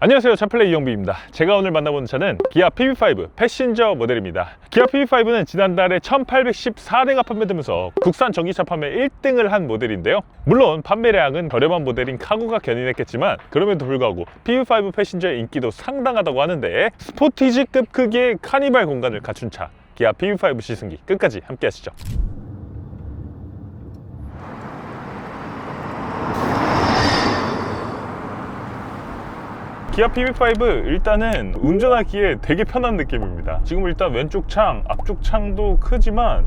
안녕하세요, 차플레이 이영비입니다. 제가 오늘 만나보는 차는 기아 PV5 패신저 모델입니다. 기아 PV5는 지난달에 1814대가 판매되면서 국산 전기차 판매 1등을 한 모델인데요. 물론 판매량은 저렴한 모델인 카고가 견인했겠지만 그럼에도 불구하고 PV5 패신저의 인기도 상당하다고 하는데, 스포티지급 크기의 카니발 공간을 갖춘 차 기아 PV5 시승기 끝까지 함께 하시죠. 기아 PV5 일단은 운전하기에 되게 편한 느낌입니다. 지금 일단 왼쪽 창, 앞쪽 창도 크지만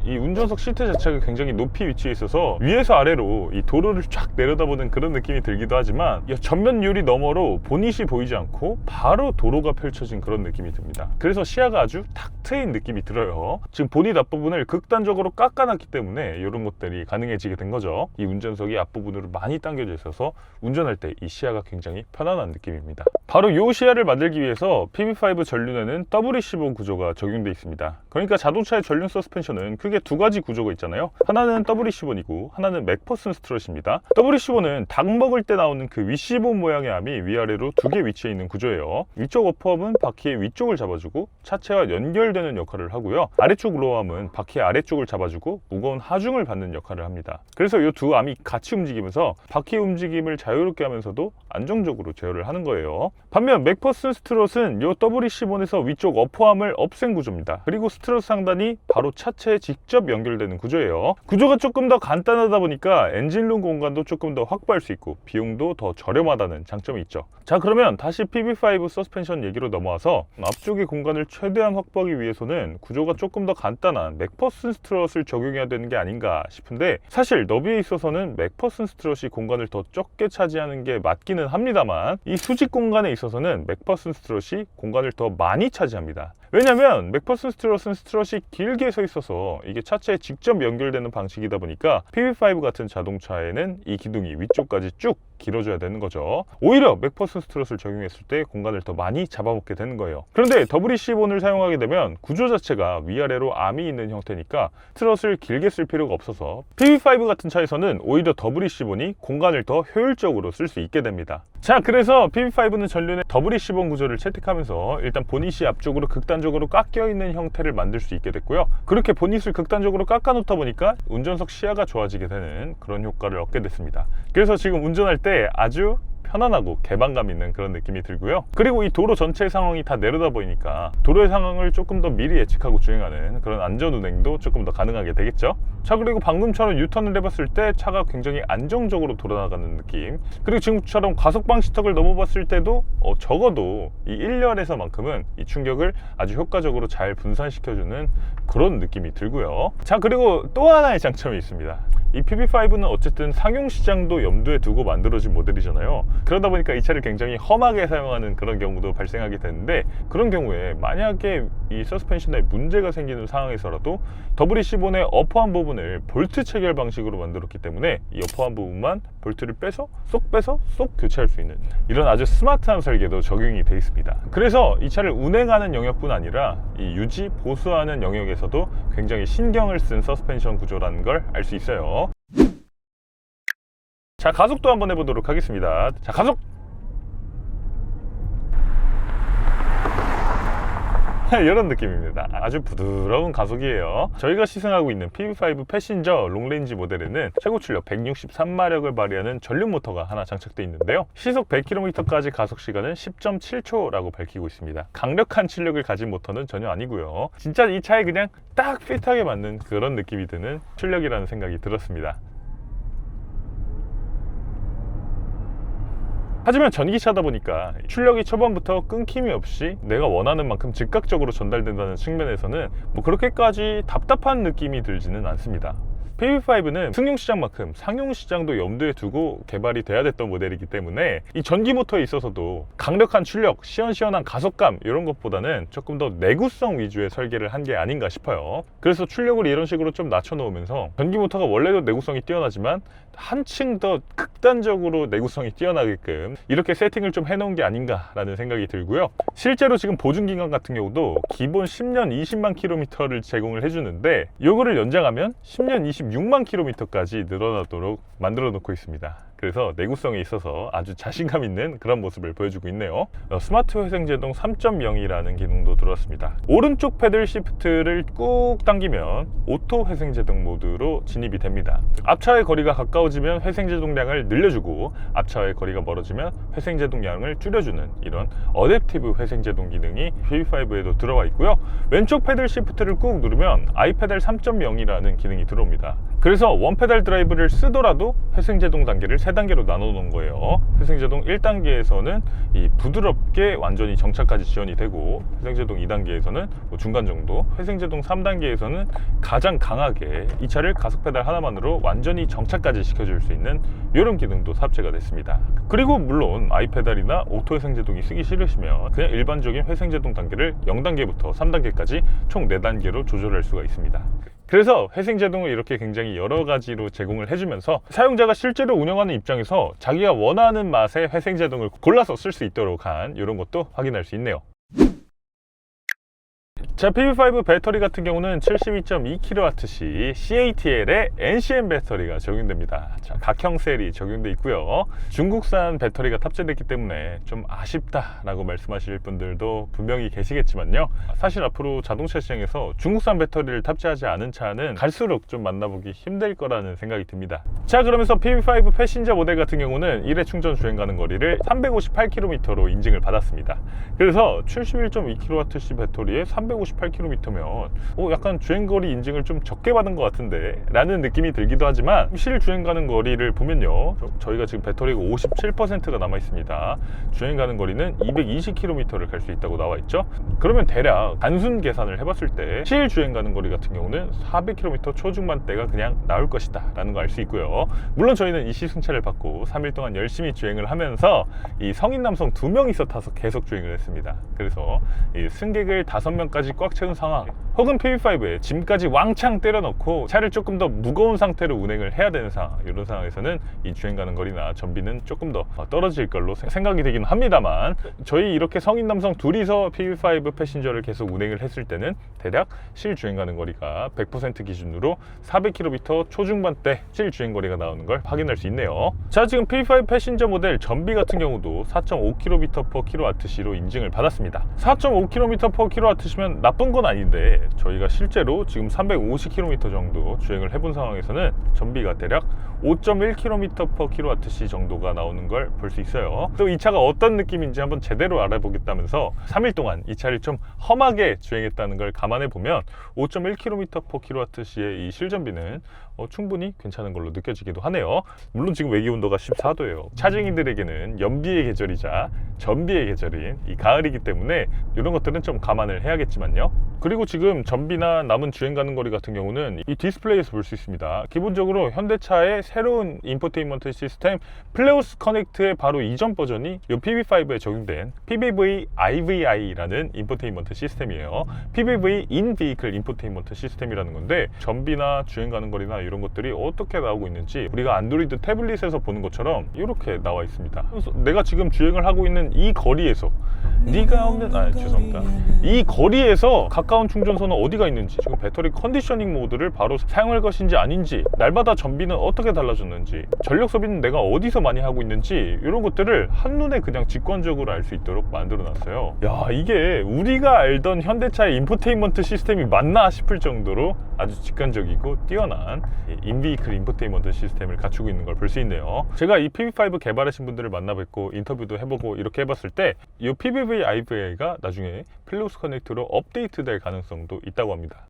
이 운전석 시트 자체가 굉장히 높이 위치해 있어서 위에서 아래로 이 도로를 쫙 내려다보는 그런 느낌이 들기도 하지만, 이 전면 유리 너머로 보닛이 보이지 않고 바로 도로가 펼쳐진 그런 느낌이 듭니다. 그래서 시야가 아주 탁 트인 느낌이 들어요. 지금 보닛 앞부분을 극단적으로 깎아놨기 때문에 이런 것들이 가능해지게 된 거죠. 이 운전석이 앞부분으로 많이 당겨져 있어서 운전할 때 이 시야가 굉장히 편안한 느낌입니다. 바로 이 시야를 만들기 위해서 PV5 전륜에는 W15 구조가 적용되어 있습니다. 그러니까 자동차의 전륜 서스펜션은 크게 두 가지 구조가 있잖아요. 하나는 W15이고 하나는 맥퍼슨 스트럿입니다. W15는 닭 먹을 때 나오는 그 위시본 모양의 암이 위아래로 두 개 위치해 있는 구조예요. 위쪽 어퍼암은 바퀴의 위쪽을 잡아주고 차체와 연결되는 역할을 하고요. 아래쪽 로어암은 바퀴의 아래쪽을 잡아주고 무거운 하중을 받는 역할을 합니다. 그래서 이 두 암이 같이 움직이면서 바퀴의 움직임을 자유롭게 하면서도 안정적으로 제어를 하는 거예요. 반면 맥퍼슨 스트럿은 이 W15에서 위쪽 어퍼암을 없앤 구조입니다. 그리고 스트럿 상단이 바로 차체에 직접 연결되는 구조예요. 구조가 조금 더 간단하다 보니까 엔진룸 공간도 조금 더 확보할 수 있고 비용도 더 저렴하다는 장점이 있죠. 자, 그러면 다시 PV5 서스펜션 얘기로 넘어와서 앞쪽의 공간을 최대한 확보하기 위해서는 구조가 조금 더 간단한 맥퍼슨 스트럿을 적용해야 되는 게 아닌가 싶은데, 사실 너비에 있어서는 맥퍼슨 스트럿이 공간을 더 적게 차지하는 게 맞기는 합니다만, 이 수직 공간에 있어서는 맥퍼슨 스트럿이 공간을 더 많이 차지합니다. 왜냐면 맥퍼슨 스트럿은 스트럿이 길게 서 있어서 이게 차체에 직접 연결되는 방식이다 보니까 PV5 같은 자동차에는 이 기둥이 위쪽까지 쭉 길어져야 되는 거죠. 오히려 맥퍼슨 스트럿을 적용했을 때 공간을 더 많이 잡아먹게 되는 거예요. 그런데 WC1을 사용하게 되면 구조 자체가 위아래로 암이 있는 형태니까 스트럿을 길게 쓸 필요가 없어서 PV5 같은 차에서는 오히려 WC1이 공간을 더 효율적으로 쓸 수 있게 됩니다. 자, 그래서 PV5는 전륜에 WC1 구조를 채택하면서 일단 보닛이 앞쪽으로 극단적으로 깎여 있는 형태를 만들 수 있게 됐고요. 그렇게 보닛을 극단적으로 깎아 놓다 보니까 운전석 시야가 좋아지게 되는 그런 효과를 얻게 됐습니다. 그래서 지금 운전할 때 아주 편안하고 개방감 있는 그런 느낌이 들고요. 그리고 이 도로 전체의 상황이 다 내려다 보이니까 도로의 상황을 조금 더 미리 예측하고 주행하는 그런 안전 운행도 조금 더 가능하게 되겠죠. 자, 그리고 방금처럼 유턴을 해봤을 때 차가 굉장히 안정적으로 돌아나가는 느낌, 그리고 지금처럼 가속 방지턱을 넘어봤을 때도 적어도 이 1열에서만큼은 이 충격을 아주 효과적으로 잘 분산시켜주는 그런 느낌이 들고요. 자, 그리고 또 하나의 장점이 있습니다. 이 PV5는 어쨌든 상용 시장도 염두에 두고 만들어진 모델이잖아요. 그러다 보니까 이 차를 굉장히 험하게 사용하는 그런 경우도 발생하게 되는데, 그런 경우에 만약에 이 서스펜션에 문제가 생기는 상황에서라도 WC1의 어퍼한 부분을 볼트 체결 방식으로 만들었기 때문에 이 어퍼한 부분만 볼트를 빼서 쏙 교체할 수 있는 이런 아주 스마트한 설계도 적용이 되어 있습니다. 그래서 이 차를 운행하는 영역뿐 아니라 이 유지, 보수하는 영역에서도 굉장히 신경을 쓴 서스펜션 구조라는 걸 알 수 있어요. 자, 가속도 한번 해보도록 하겠습니다. 자, 가속! 이런 느낌입니다. 아주 부드러운 가속이에요. 저희가 시승하고 있는 PV5 패신저 롱레인지 모델에는 최고 출력 163마력을 발휘하는 전륜 모터가 하나 장착되어 있는데요. 시속 100km까지 가속 시간은 10.7초라고 밝히고 있습니다. 강력한 출력을 가진 모터는 전혀 아니고요. 진짜 이 차에 그냥 딱 핏하게 맞는 그런 느낌이 드는 출력이라는 생각이 들었습니다. 하지만 전기차다 보니까 출력이 초반부터 끊김이 없이 내가 원하는 만큼 즉각적으로 전달된다는 측면에서는 뭐 그렇게까지 답답한 느낌이 들지는 않습니다. PV5는 승용시장만큼 상용시장도 염두에 두고 개발이 돼야 됐던 모델이기 때문에 이 전기 모터에 있어서도 강력한 출력, 시원시원한 가속감 이런 것보다는 조금 더 내구성 위주의 설계를 한 게 아닌가 싶어요. 그래서 출력을 이런 식으로 좀 낮춰놓으면서 전기 모터가 원래도 내구성이 뛰어나지만 한층 더 극단적으로 내구성이 뛰어나게끔 이렇게 세팅을 좀 해놓은 게 아닌가라는 생각이 들고요. 실제로 지금 보증기간 같은 경우도 기본 10년 20만 킬로미터를 제공을 해주는데, 요거를 연장하면 10년 26만 킬로미터까지 늘어나도록 만들어 놓고 있습니다. 그래서 내구성에 있어서 아주 자신감 있는 그런 모습을 보여주고 있네요. 스마트 회생제동 3.0이라는 기능도 들어왔습니다. 오른쪽 패들 시프트를 꾹 당기면 오토 회생제동 모드로 진입이 됩니다. 앞차의 거리가 가까워지면 회생제동량을 늘려주고 앞차의 거리가 멀어지면 회생제동량을 줄여주는 이런 어댑티브 회생제동 기능이 PV5에도 들어와 있고요. 왼쪽 패들 시프트를 꾹 누르면 iPedal 3.0이라는 기능이 들어옵니다. 그래서 원페달 드라이브를 쓰더라도 회생제동 단계를 3단계로 나눠 놓은 거예요. 회생제동 1단계에서는 이 부드럽게 완전히 정차까지 지원이 되고, 회생제동 2단계에서는 중간 정도, 회생제동 3단계에서는 가장 강하게 이 차를 가속 페달 하나만으로 완전히 정차까지 시켜줄 수 있는 이런 기능도 탑재가 됐습니다. 그리고 물론 iPedal이나 오토 회생제동이 쓰기 싫으시면 그냥 일반적인 회생제동 단계를 0단계부터 3단계까지 총 4단계로 조절할 수가 있습니다. 그래서 회생제동을 이렇게 굉장히 여러 가지로 제공을 해주면서 사용자가 실제로 운영하는 입장에서 자기가 원하는 맛의 회생제동을 골라서 쓸 수 있도록 한 이런 것도 확인할 수 있네요. 자, PV5 배터리 같은 경우는 72.2kWh CATL의 NCM 배터리가 적용됩니다. 자, 각형 셀이 적용돼 있고요. 중국산 배터리가 탑재됐기 때문에 좀 아쉽다라고 말씀하실 분들도 분명히 계시겠지만요. 사실 앞으로 자동차 시장에서 중국산 배터리를 탑재하지 않은 차는 갈수록 좀 만나보기 힘들 거라는 생각이 듭니다. 자, 그러면서 PV5 패신저 모델 같은 경우는 1회 충전 주행 가는 거리를 358km로 인증을 받았습니다. 그래서 71.2kWh 배터리에 358km면 약간 주행거리 인증을 좀 적게 받은 것 같은데 라는 느낌이 들기도 하지만, 실 주행 가는 거리를 보면요, 저희가 지금 배터리가 57%가 남아 있습니다. 주행 가는 거리는 220km를 갈 수 있다고 나와 있죠. 그러면 대략 단순 계산을 해봤을 때 실 주행 가는 거리 같은 경우는 400km 초중반대가 그냥 나올 것이다 라는 거 알 수 있고요. 물론 저희는 이 시승차를 받고 3일 동안 열심히 주행을 하면서 이 성인 남성 2명이서 타서 계속 주행을 했습니다. 그래서 이 승객을 5명까지 꽉 채운 상황, 혹은 PV5에 짐까지 왕창 때려 넣고 차를 조금 더 무거운 상태로 운행을 해야 되는 상황, 이런 상황에서는 이 주행 가는 거리나 전비는 조금 더 떨어질 걸로 생각이 되긴 합니다만, 저희 이렇게 성인 남성 둘이서 PV5 패신저를 계속 운행을 했을 때는 대략 실 주행 가는 거리가 100% 기준으로 400km 초중반대 실 주행 거리가 나오는 걸 확인할 수 있네요. 자, 지금 PV5 패신저 모델 전비 같은 경우도 4.5km/kWh로 인증을 받았습니다. 4.5km/kWh면 나쁜 건 아닌데, 저희가 실제로 지금 350km 정도 주행을 해본 상황에서는 전비가 대략 5.1km/kWh 정도가 나오는 걸 볼 수 있어요. 또 이 차가 어떤 느낌인지 한번 제대로 알아보겠다면서 3일 동안 이 차를 좀 험하게 주행했다는 걸 감안해 보면 5.1km/kWh의 이 실전비는 충분히 괜찮은 걸로 느껴지기도 하네요. 물론 지금 외기 온도가 14도예요. 차쟁이들에게는 연비의 계절이자 전비의 계절인 이 가을이기 때문에 이런 것들은 좀 감안을 해야겠지만요. 그리고 지금 전비나 남은 주행 가는 거리 같은 경우는 이 디스플레이에서 볼 수 있습니다. 기본적으로 현대차의 새로운 인포테인먼트 시스템 플레우스 커넥트의 바로 이전 버전이 이 PV5에 적용된 PBV IVI라는 인포테인먼트 시스템이에요. PBV In-Vehicle 인포테인먼트 시스템이라는 건데, 전비나 주행 가는 거리나 이런 것들이 어떻게 나오고 있는지 우리가 안드로이드 태블릿에서 보는 것처럼 이렇게 나와 있습니다. 그래서 내가 지금 주행을 하고 있는 이 거리에서 죄송합니다. 이 거리에서 가까운 충전소는 어디가 있는지, 지금 배터리 컨디셔닝 모드를 바로 사용할 것인지 아닌지, 날마다 전비는 어떻게 달라졌는지, 전력 소비는 내가 어디서 많이 하고 있는지, 이런 것들을 한눈에 그냥 직관적으로 알 수 있도록 만들어 놨어요. 야, 이게 우리가 알던 현대차의 인포테인먼트 시스템이 맞나 싶을 정도로 아주 직관적이고 뛰어난 인비이클 인포테인먼트 시스템을 갖추고 있는 걸 볼 수 있네요. 제가 이 PV5 개발하신 분들을 만나 뵙고 인터뷰도 해보고 이렇게 해봤을 때 이 PBV IVA가 나중에 플레우스 커넥트로 업데이트될 가능성도 있다고 합니다.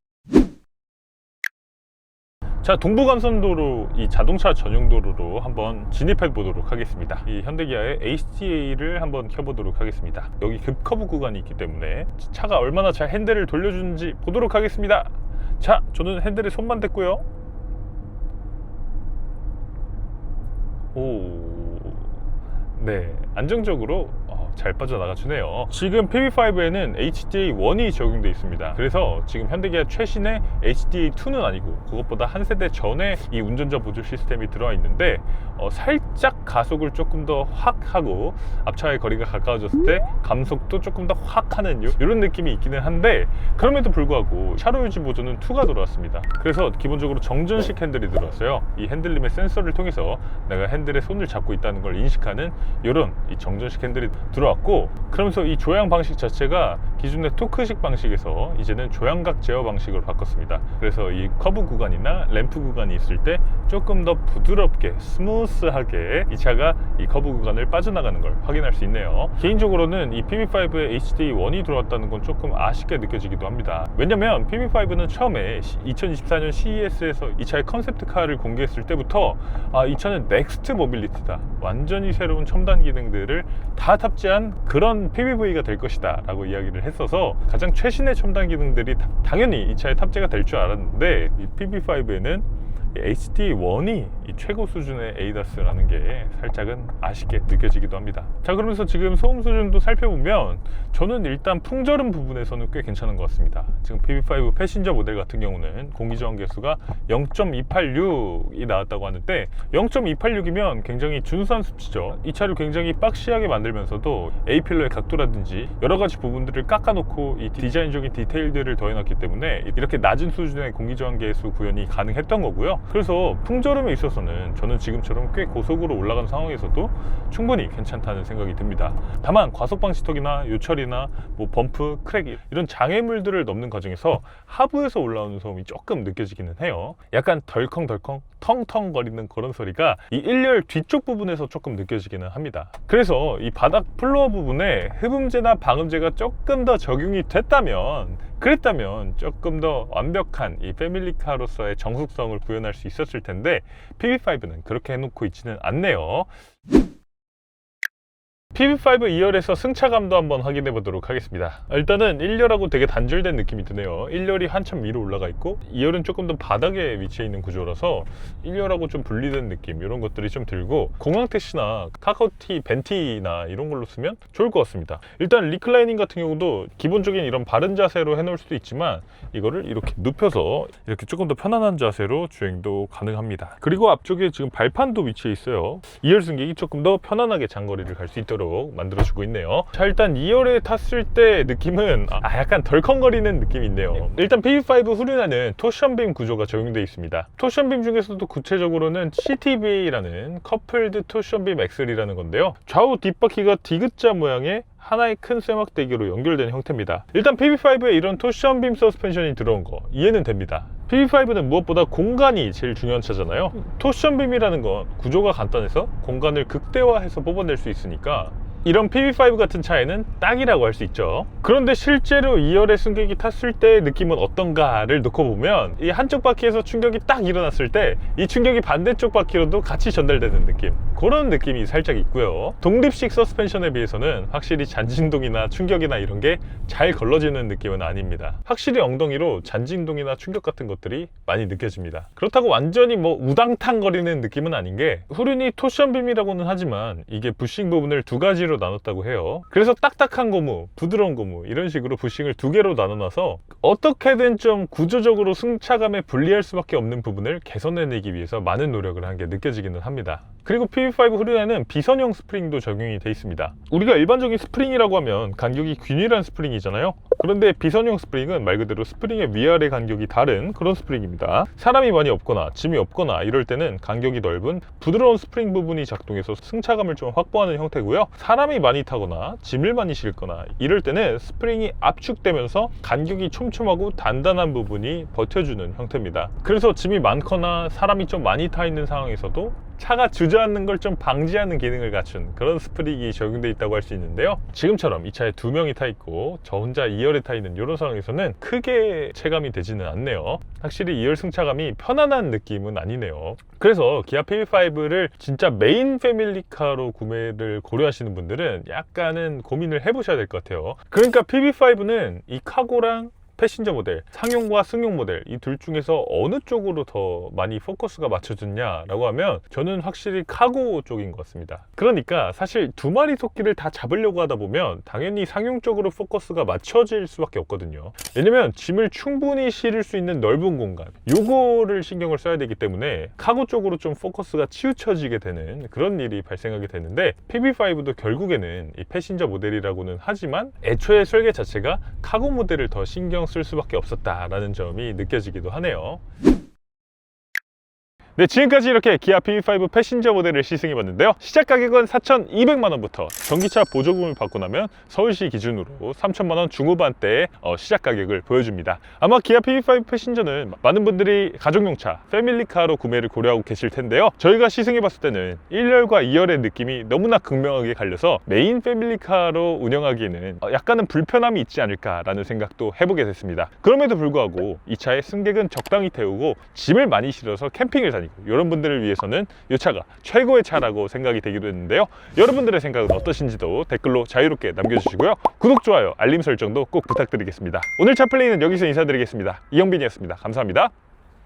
자, 동부간선도로, 이 자동차 전용 도로로 한번 진입해 보도록 하겠습니다. 이 현대기아의 HTA를 한번 켜보도록 하겠습니다. 여기 급커브 구간이 있기 때문에 차가 얼마나 잘 핸들을 돌려주는지 보도록 하겠습니다. 자, 저는 핸들에 손만 댔고요. 네, 안정적으로 잘 빠져나가주네요. 지금 PV5에는 HDA1이 적용되어 있습니다. 그래서 지금 현대기아 최신의 HDA2는 아니고 그것보다 한 세대 전에 이 운전자 보조 시스템이 들어와 있는데 살짝 가속을 조금 더 확 하고 앞차의 거리가 가까워졌을 때 감속도 조금 더 확 하는 이런 느낌이 있기는 한데, 그럼에도 불구하고 차로 유지 보조는 2가 들어왔습니다. 그래서 기본적으로 정전식 핸들이 들어왔어요. 이 핸들림의 센서를 통해서 내가 핸들에 손을 잡고 있다는 걸 인식하는 이런 이 정전식 핸들이 들어왔고, 그러면서 이 조향 방식 자체가 기존의 토크식 방식에서 이제는 조향각 제어 방식으로 바꿨습니다. 그래서 이 커브 구간이나 램프 구간이 있을 때 조금 더 부드럽게 스무스하게 이 차가 이 커브 구간을 빠져나가는 걸 확인할 수 있네요. 개인적으로는 이 PV5에 HDA1이 들어왔다는 건 조금 아쉽게 느껴지기도 합니다. 왜냐면 PV5는 처음에 2024년 CES에서 이 차의 컨셉트카를 공개했을 때부터 이 차는 넥스트 모빌리티다, 완전히 새로운 첨단 기능들을 다 탑재한 그런 PPV가 될 것이다 라고 이야기를 했어서 가장 최신의 첨단 기능들이 당연히 이 차에 탑재가 될 줄 알았는데, 이 PV5에는 HDA1이 최고 수준의 ADAS라는 게 살짝은 아쉽게 느껴지기도 합니다. 자, 그러면서 지금 소음 수준도 살펴보면 저는 일단 풍절음 부분에서는 꽤 괜찮은 것 같습니다. 지금 PV5 패신저 모델 같은 경우는 공기저항 개수가 0.286이 나왔다고 하는데, 0.286이면 굉장히 준수한 수치죠. 이 차를 굉장히 박시하게 만들면서도 A필러의 각도라든지 여러 가지 부분들을 깎아놓고 이 디자인적인 디테일들을 더해놨기 때문에 이렇게 낮은 수준의 공기저항 개수 구현이 가능했던 거고요. 그래서 풍절음에 있어서는 저는 지금처럼 꽤 고속으로 올라간 상황에서도 충분히 괜찮다는 생각이 듭니다. 다만 과속 방지턱이나 요철이나 뭐 범프, 크랙 이런 장애물들을 넘는 과정에서 하부에서 올라오는 소음이 조금 느껴지기는 해요. 약간 덜컹덜컹 텅텅 거리는 그런 소리가 이 1열 뒤쪽 부분에서 조금 느껴지기는 합니다. 그래서 이 바닥 플로어 부분에 흡음재나 방음재가 조금 더 적용이 그랬다면 조금 더 완벽한 이 패밀리카로서의 정숙성을 구현할 수 있었을 텐데, PV5는 그렇게 해놓고 있지는 않네요. PV5 2열에서 승차감도 한번 확인해 보도록 하겠습니다. 일단은 1열하고 되게 단절된 느낌이 드네요. 1열이 한참 위로 올라가 있고 2열은 조금 더 바닥에 위치해 있는 구조라서 1열하고 좀 분리된 느낌, 이런 것들이 좀 들고, 공항 택시나 카카오티, 벤티나 이런 걸로 쓰면 좋을 것 같습니다. 일단 리클라이닝 같은 경우도 기본적인 이런 바른 자세로 해놓을 수도 있지만 이거를 이렇게 눕혀서 이렇게 조금 더 편안한 자세로 주행도 가능합니다. 그리고 앞쪽에 지금 발판도 위치해 있어요. 2열 승객이 조금 더 편안하게 장거리를 갈 수 있도록 만들어주고 있네요. 자, 일단 2열에 탔을 때 느낌은 약간 덜컹거리는 느낌이 있네요. 일단 PV5 후륜에는 토션빔 구조가 적용되어 있습니다. 토션빔 중에서도 구체적으로는 CTBA라는 커플드 토션빔 엑셀이라는 건데요, 좌우 뒷바퀴가 디귿자 모양의 하나의 큰 쇠막대기로 연결된 형태입니다. 일단 PV5에 이런 토션빔 서스펜션이 들어온 거 이해는 됩니다. PV5는 무엇보다 공간이 제일 중요한 차잖아요. 토션빔이라는 건 구조가 간단해서 공간을 극대화해서 뽑아낼 수 있으니까 이런 PV5 같은 차에는 딱이라고 할 수 있죠. 그런데 실제로 2열의 승객이 탔을 때의 느낌은 어떤가를 놓고 보면 이 한쪽 바퀴에서 충격이 딱 일어났을 때 이 충격이 반대쪽 바퀴로도 같이 전달되는 느낌, 그런 느낌이 살짝 있고요. 독립식 서스펜션에 비해서는 확실히 잔진동이나 충격이나 이런 게 잘 걸러지는 느낌은 아닙니다. 확실히 엉덩이로 잔진동이나 충격 같은 것들이 많이 느껴집니다. 그렇다고 완전히 뭐 우당탕 거리는 느낌은 아닌 게, 후륜이 토션빔이라고는 하지만 이게 부싱 부분을 두 가지로 나눴다고 해요. 그래서 딱딱한 고무, 부드러운 고무 이런 식으로 부싱을 두 개로 나눠놔서 어떻게든 좀 구조적으로 승차감에 불리할 수밖에 없는 부분을 개선해내기 위해서 많은 노력을 한 게 느껴지기는 합니다. 그리고 PV5 후륜에는 비선형 스프링도 적용이 돼 있습니다. 우리가 일반적인 스프링이라고 하면 간격이 균일한 스프링이잖아요. 그런데 비선형 스프링은 말 그대로 스프링의 위아래 간격이 다른 그런 스프링입니다. 사람이 많이 없거나 짐이 없거나 이럴 때는 간격이 넓은 부드러운 스프링 부분이 작동해서 승차감을 좀 확보하는 형태고요. 사람이 많이 타거나 짐을 많이 실거나 이럴 때는 스프링이 압축되면서 간격이 촘촘하고 단단한 부분이 버텨주는 형태입니다. 그래서 짐이 많거나 사람이 좀 많이 타 있는 상황에서도 차가 주저앉는 걸 좀 방지하는 기능을 갖춘 그런 스프링이 적용되어 있다고 할 수 있는데요, 지금처럼 이 차에 2명이 타 있고 저 혼자 2열에 타 있는 이런 상황에서는 크게 체감이 되지는 않네요. 확실히 2열 승차감이 편안한 느낌은 아니네요. 그래서 기아 PV5를 진짜 메인 패밀리카로 구매를 고려하시는 분들은 약간은 고민을 해보셔야 될 것 같아요. 그러니까 PV5는 이 카고랑 패신저 모델, 상용과 승용 모델 이 둘 중에서 어느 쪽으로 더 많이 포커스가 맞춰졌냐라고 하면 저는 확실히 카고 쪽인 것 같습니다. 그러니까 사실 두 마리 토끼를 다 잡으려고 하다 보면 당연히 상용 쪽으로 포커스가 맞춰질 수밖에 없거든요. 왜냐면 짐을 충분히 실을 수 있는 넓은 공간, 요거를 신경을 써야 되기 때문에 카고 쪽으로 좀 포커스가 치우쳐지게 되는 그런 일이 발생하게 되는데, PB5도 결국에는 이 패신저 모델이라고는 하지만 애초에 설계 자체가 카고 모델을 더 신경 쓸 수밖에 없었다라는 점이 느껴지기도 하네요. 네, 지금까지 이렇게 기아 PV5 패신저 모델을 시승해봤는데요. 시작 가격은 4,200만원부터 전기차 보조금을 받고 나면 서울시 기준으로 3,000만원 중후반대의 시작 가격을 보여줍니다. 아마 기아 PV5 패신저는 많은 분들이 가족용차, 패밀리카로 구매를 고려하고 계실 텐데요. 저희가 시승해봤을 때는 1열과 2열의 느낌이 너무나 극명하게 갈려서 메인 패밀리카로 운영하기에는 약간은 불편함이 있지 않을까라는 생각도 해보게 됐습니다. 그럼에도 불구하고 이 차의 승객은 적당히 태우고 짐을 많이 실어서 캠핑을 다니고 이런 분들을 위해서는 이 차가 최고의 차라고 생각이 되기도 했는데요. 여러분들의 생각은 어떠신지도 댓글로 자유롭게 남겨주시고요. 구독, 좋아요, 알림 설정도 꼭 부탁드리겠습니다. 오늘 차 플레이는 여기서 인사드리겠습니다. 이영빈이었습니다. 감사합니다.